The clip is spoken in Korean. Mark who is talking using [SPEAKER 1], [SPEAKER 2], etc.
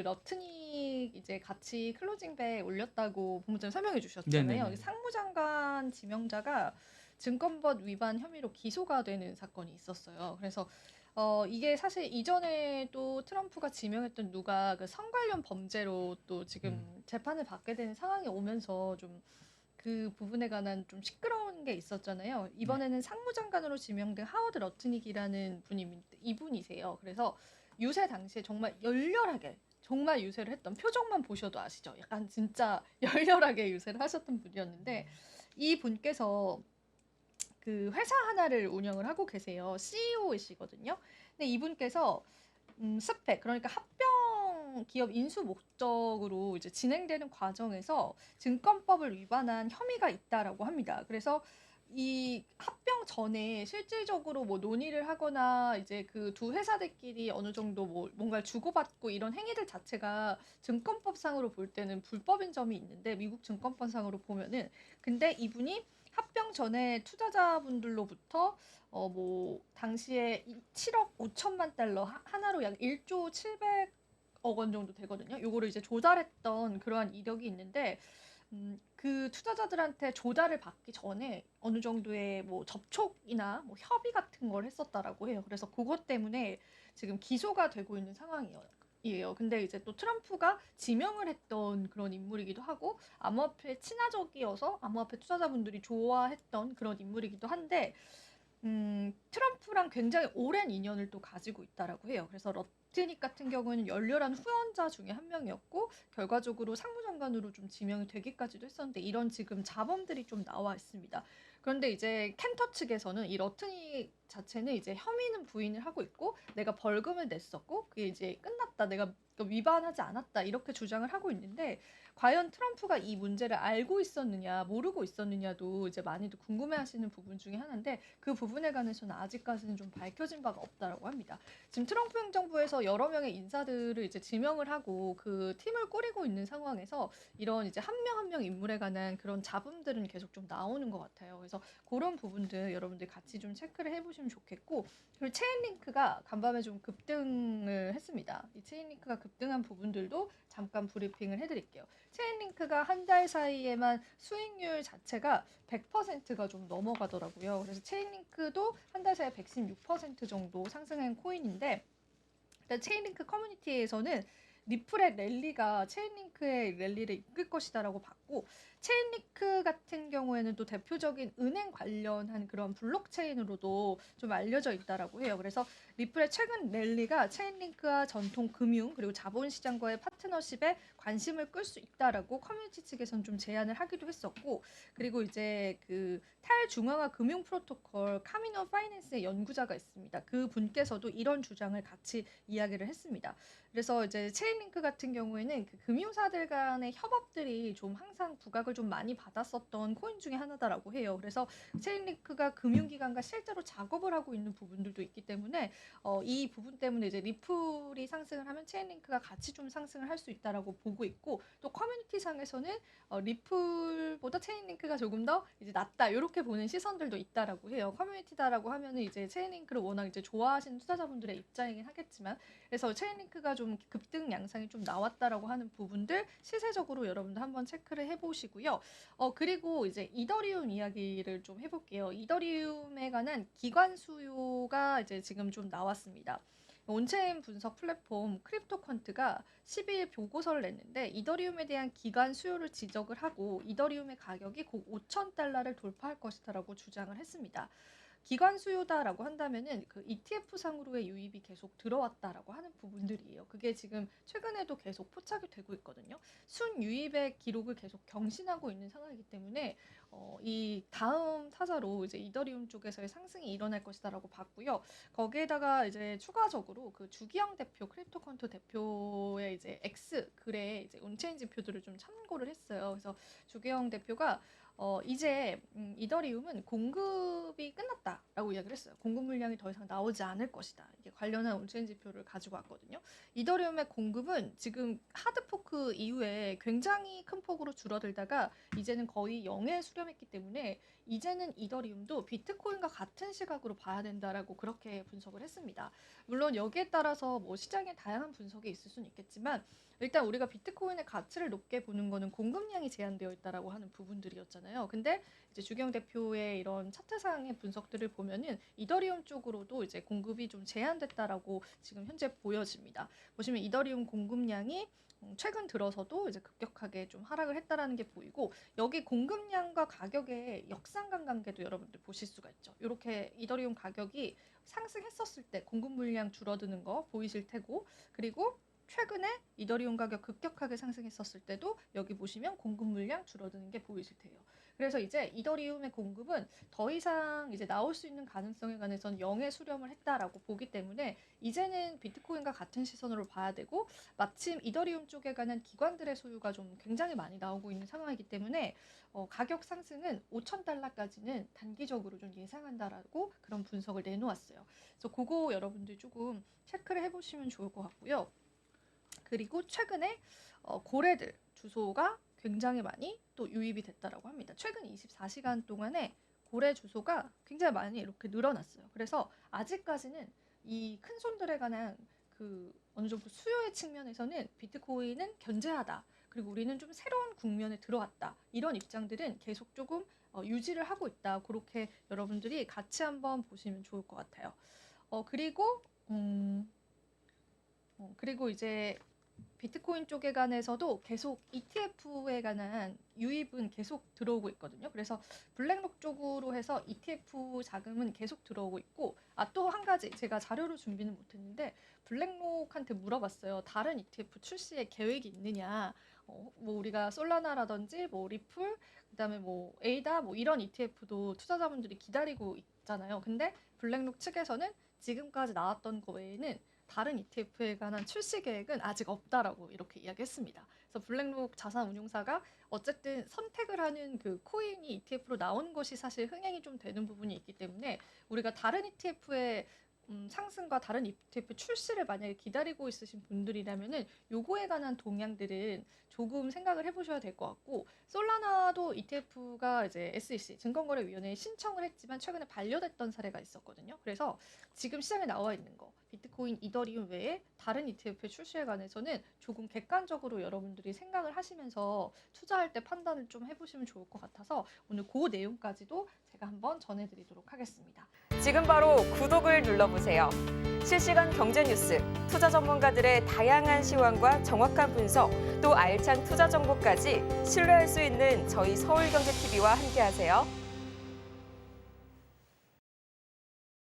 [SPEAKER 1] 러트닉 이제 같이 클로징배 올렸다고 본부장님 설명해 주셨잖아요.
[SPEAKER 2] 네네네.
[SPEAKER 1] 상무장관 지명자가 증권법 위반 혐의로 기소가 되는 사건이 있었어요. 그래서 이게 사실 이전에도 트럼프가 지명했던 누가 그 성 관련 범죄로 또
[SPEAKER 2] 음,
[SPEAKER 1] 지금 재판을 받게 되는 상황이 오면서 좀 그 부분에 관한 좀 시끄러운 게 있었잖아요.
[SPEAKER 2] 네.
[SPEAKER 1] 이번에는 상무장관으로 지명된 하워드 러트닉이라는 분이 이분이세요. 그래서 유세 당시에 정말 열렬하게 정말 유세를 했던 표정만 보셔도 아시죠? 약간 진짜 열렬하게 유세를 하셨던 분이었는데 이 분께서 그 회사 하나를 운영을 하고 계세요. CEO이시거든요. 근데 이분께서 스펙 그러니까 합병 기업 인수 목적으로 이제 진행되는 과정에서 증권법을 위반한 혐의가 있다라고 합니다. 그래서 이 합병 전에 실질적으로 뭐 논의를 하거나 이제 그 두 회사들끼리 어느 정도 뭐 뭔가를 주고받고 이런 행위들 자체가 증권법상으로 볼 때는 불법인 점이 있는데 미국 증권법상으로 보면은 근데 이분이 합병 전에 투자자분들로부터 뭐 당시에 7억 5천만 달러 하나로 약 1조 700억 원 정도 되거든요. 요거를 이제 조달했던 그러한 이력이 있는데 그 투자자들한테 조달을 받기 전에 어느 정도의 뭐 접촉이나 뭐 협의 같은 걸 했었다라고 해요. 그래서 그것 때문에 지금 기소가 되고 있는 상황이에요. 근데 이제 또 트럼프가 지명을 했던 그런 인물이기도 하고 암호화폐 친화적이어서 암호화폐 투자자분들이 좋아했던 그런 인물이기도 한데 트럼프랑 굉장히 오랜 인연을 또 가지고 있다라고 해요. 그래서 러트닉 같은 경우는 열렬한 후원자 중에 한 명이었고 결과적으로 상무장관으로 좀 지명이 되기까지도 했었는데 이런 지금 자범들이 좀 나와 있습니다. 그런데 이제 켄터 측에서는 이 러트닉 자체는 이제 혐의는 부인을 하고 있고 내가 벌금을 냈었고 그게 이제 끝났다. 내가 위반하지 않았다. 이렇게 주장을 하고 있는데 과연 트럼프가 이 문제를 알고 있었느냐, 모르고 있었느냐도 이제 많이들 궁금해하시는 부분 중에 하나인데 그 부분에 관해서는 아직까지는 좀 밝혀진 바가 없다라고 합니다. 지금 트럼프 행정부에서 여러 명의 인사들을 이제 지명을 하고 그 팀을 꾸리고 있는 상황에서 이런 이제 한 명 한 명 인물에 관한 그런 잡음들은 계속 좀 나오는 것 같아요. 그래서 그런 부분들 여러분들 같이 좀 체크를 해보시면 좋겠고 그리고 체인링크가 간밤에 좀 급등을 했습니다. 이 체인링크가 급등한 부분들도 잠깐 브리핑을 해드릴게요. 체인링크가 한 달 사이에만 수익률 자체가 100%가 좀 넘어가더라고요. 그래서 체인링크도 한 달 사이에 116% 정도 상승한 코인인데 일단 체인링크 커뮤니티에서는 리플의 랠리가 체인링크의 랠리를 이끌 것이다라고 봤고 체인링크 같은 경우에는 또 대표적인 은행 관련한 그런 블록체인으로도 좀 알려져 있다라고 해요. 그래서 리플의 최근 랠리가 체인링크와 전통 금융 그리고 자본시장과의 파트너십에 관심을 끌 수 있다라고 커뮤니티 측에서는 좀 제안을 하기도 했었고 그리고 이제 그 탈중앙화 금융 프로토콜 카미노 파이낸스의 연구자가 있습니다. 그 분께서도 이런 주장을 같이 이야기를 했습니다. 그래서 이제 체인링크 같은 경우에는 그 금융사들 간의 협업들이 좀 항상 부각을 좀 많이 받았었던 코인 중에 하나다라고 해요. 그래서 체인링크가 금융기관과 실제로 작업을 하고 있는 부분들도 있기 때문에 이 부분 때문에 이제 리플이 상승을 하면 체인링크가 같이 좀 상승을 할 수 있다라고 보고 있고 또 커뮤니티 상에서는 리플보다 체인링크가 조금 더 이제 낫다 이렇게 보는 시선들도 있다라고 해요. 커뮤니티다라고 하면은 이제 체인링크를 워낙 이제 좋아하시는 투자자분들의 입장이긴 하겠지만 그래서 체인링크가 좀 급등 양상이 좀 나왔다라고 하는 부분들 시세적으로 여러분들 한번 체크를 해보시고요. 그리고 이제 이더리움 이야기를 좀 해볼게요. 이더리움에 관한 기관 수요가 이제 지금 좀 나왔습니다. 온체인 분석 플랫폼 크립토컨트가 12일 보고서를 냈는데 이더리움에 대한 기관 수요를 지적을 하고 이더리움의 가격이 곧 5,000달러를 돌파할 것이다라고 주장을 했습니다. 기관 수요다라고 한다면은 그 ETF 상으로의 유입이 계속 들어왔다라고 하는 부분들이에요. 그게 지금 최근에도 계속 포착이 되고 있거든요. 순유입의 기록을 계속 경신하고 있는 상황이기 때문에 이 다음 타자로 이제 이더리움 쪽에서의 상승이 일어날 것이다라고 봤고요. 거기에다가 이제 추가적으로 그 주기영 대표, 크립토컨트 대표의 이제 X 글에 이제 온체인지 표들을 좀 참고를 했어요. 그래서 주기영 대표가 이제 이더리움은 공급이 끝났다라고 이야기를 했어요. 공급 물량이 더 이상 나오지 않을 것이다. 이게 관련한 온체인 지표를 가지고 왔거든요. 이더리움의 공급은 지금 하드포크 이후에 굉장히 큰 폭으로 줄어들다가 이제는 거의 0에 수렴했기 때문에 이제는 이더리움도 비트코인과 같은 시각으로 봐야 된다라고 그렇게 분석을 했습니다. 물론 여기에 따라서 뭐 시장에 다양한 분석이 있을 수는 있겠지만 일단 우리가 비트코인의 가치를 높게 보는 거는 공급량이 제한되어 있다라고 하는 부분들이었잖아요. 근데 이제 주경 대표의 이런 차트상의 분석들을 보면은 이더리움 쪽으로도 이제 공급이 좀 제한됐다라고 지금 현재 보여집니다. 보시면 이더리움 공급량이 최근 들어서도 이제 급격하게 좀 하락을 했다라는 게 보이고, 여기 공급량과 가격의 역상관 관계도 여러분들 보실 수가 있죠. 이렇게 이더리움 가격이 상승했었을 때 공급 물량 줄어드는 거 보이실 테고, 그리고 최근에 이더리움 가격 급격하게 상승했었을 때도 여기 보시면 공급 물량 줄어드는 게 보이실 테요. 그래서 이제 이더리움의 공급은 더 이상 이제 나올 수 있는 가능성에 관해서는 0에 수렴을 했다라고 보기 때문에 이제는 비트코인과 같은 시선으로 봐야 되고, 마침 이더리움 쪽에 관한 기관들의 소유가 좀 굉장히 많이 나오고 있는 상황이기 때문에 가격 상승은 5,000달러까지는 단기적으로 좀 예상한다라고 그런 분석을 내놓았어요. 그래서 그거 여러분들 조금 체크를 해보시면 좋을 것 같고요. 그리고 최근에 고래들 주소가 굉장히 많이 또 유입이 됐다라고 합니다. 최근 24시간 동안에 고래 주소가 굉장히 많이 이렇게 늘어났어요. 그래서 아직까지는 이 큰 손들에 관한 그 어느 정도 수요의 측면에서는 비트코인은 견제하다. 그리고 우리는 좀 새로운 국면에 들어왔다. 이런 입장들은 계속 조금 유지를 하고 있다. 그렇게 여러분들이 같이 한번 보시면 좋을 것 같아요. 그리고 이제 비트코인 쪽에 관해서도 계속 ETF에 관한 유입은 계속 들어오고 있거든요. 그래서 블랙록 쪽으로 해서 ETF 자금은 계속 들어오고 있고, 또 한 가지 제가 자료로 준비는 못했는데 블랙록한테 물어봤어요. 다른 ETF 출시에 계획이 있느냐? 뭐 우리가 솔라나라든지 뭐 리플, 그다음에 뭐 에이다 뭐 이런 ETF도 투자자분들이 기다리고 있잖아요. 근데 블랙록 측에서는 지금까지 나왔던 거 외에는 다른 ETF에 관한 출시 계획은 아직 없다라고 이렇게 이야기했습니다. 그래서 블랙록 자산운용사가 어쨌든 선택을 하는 그 코인이 ETF로 나오는 것이 사실 흥행이 좀 되는 부분이 있기 때문에 우리가 다른 ETF의 상승과 다른 ETF 출시를 만약에 기다리고 있으신 분들이라면은 요거에 관한 동향들은 조금 생각을 해보셔야 될 것 같고, 솔라나도 ETF가 이제 SEC 증권거래위원회에 신청을 했지만 최근에 반려됐던 사례가 있었거든요. 그래서 지금 시장에 나와 있는 거 비트코인, 이더리움 외에 다른 ETF의 출시에 관해서는 조금 객관적으로 여러분들이 생각을 하시면서 투자할 때 판단을 좀 해보시면 좋을 것 같아서 오늘 그 내용까지도 제가 한번 전해드리도록 하겠습니다.
[SPEAKER 2] 지금 바로 구독을 눌러보세요. 실시간 경제 뉴스, 투자 전문가들의 다양한 시황과 정확한 분석, 또 알찬 투자 정보까지 신뢰할 수 있는 저희 서울경제TV와 함께하세요.